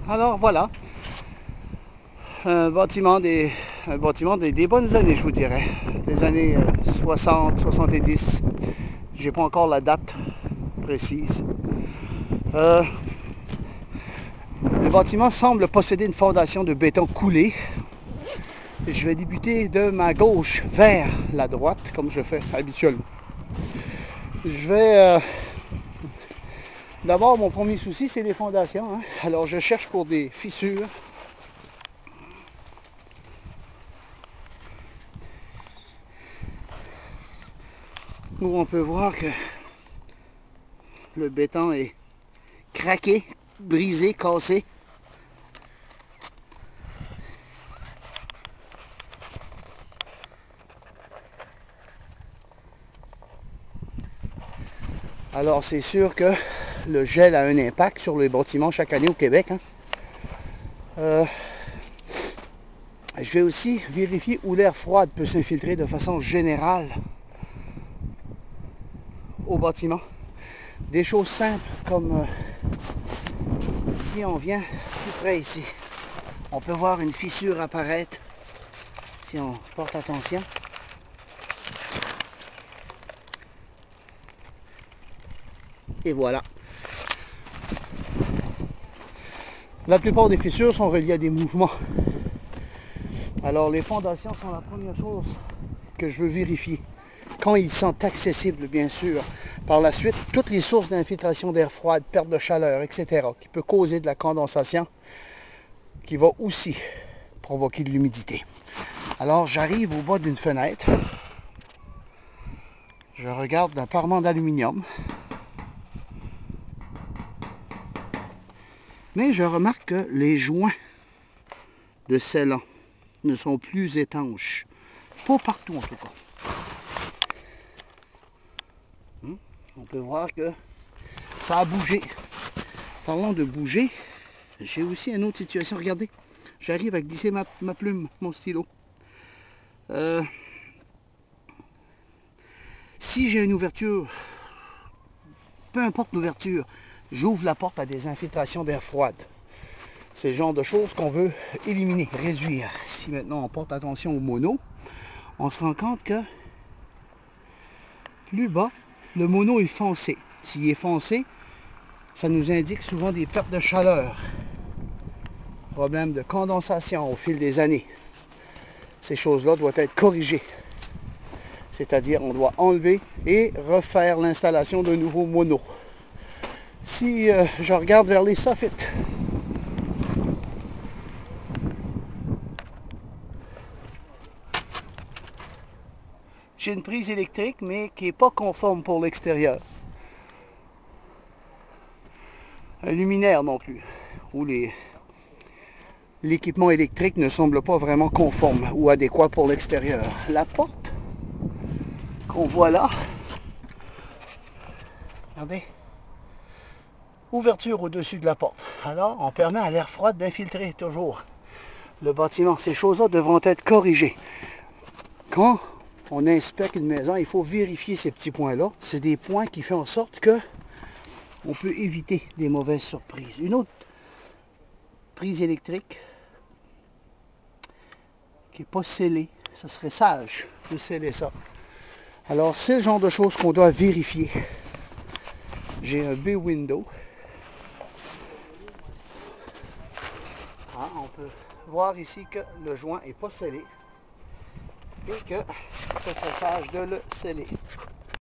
Alors voilà, un bâtiment des bonnes années, je vous dirais. Des années 60, 70. J'ai pas encore la date précise. Le bâtiment semble posséder une fondation de béton coulé. Je vais débuter de ma gauche vers la droite, comme je fais habituellement. Je vais... D'abord, mon premier souci, c'est les fondations. Hein. Alors, je cherche pour des fissures. Où on peut voir que le béton est craqué, brisé, cassé. Alors, c'est sûr que le gel a un impact sur les bâtiments chaque année au Québec. Hein. Je vais aussi vérifier où l'air froid peut s'infiltrer de façon générale au bâtiment. Des choses simples comme si on vient plus près ici, on peut voir une fissure apparaître si on porte attention. Et voilà. La plupart des fissures sont reliées à des mouvements. Alors les fondations sont la première chose que je veux vérifier. Quand ils sont accessibles, bien sûr. Par la suite, toutes les sources d'infiltration d'air froid, perte de chaleur, etc., qui peut causer de la condensation, qui va aussi provoquer de l'humidité. Alors j'arrive au bas d'une fenêtre. Je regarde un parement d'aluminium. Mais je remarque que les joints de scellant ne sont plus étanches. Pas partout en tout cas. On peut voir que ça a bougé. Parlons de bouger, j'ai aussi une autre situation. Regardez, j'arrive à glisser ma plume, mon stylo. Si j'ai une ouverture, peu importe l'ouverture, j'ouvre la porte à des infiltrations d'air froide. C'est le genre de choses qu'on veut éliminer, réduire. Si maintenant on porte attention au mono, on se rend compte que plus bas, le mono est foncé. S'il est foncé, ça nous indique souvent des pertes de chaleur. Problème de condensation au fil des années. Ces choses-là doivent être corrigées. C'est-à-dire, on doit enlever et refaire l'installation d'un nouveau mono. Si je regarde vers les soffits, j'ai une prise électrique, mais qui n'est pas conforme pour l'extérieur. Un luminaire non plus, où l'équipement électrique ne semble pas vraiment conforme ou adéquat pour l'extérieur. La porte qu'on voit là, regardez, ouverture au-dessus de la porte. Alors, on permet à l'air froid d'infiltrer toujours le bâtiment. Ces choses-là devront être corrigées. Quand on inspecte une maison, il faut vérifier ces petits points-là. C'est des points qui font en sorte que on peut éviter des mauvaises surprises. Une autre prise électrique qui n'est pas scellée, ce serait sage de sceller ça. Alors, c'est le genre de choses qu'on doit vérifier. J'ai un B-window. Ah, on peut voir ici que le joint n'est pas scellé et que ce serait sage de le sceller.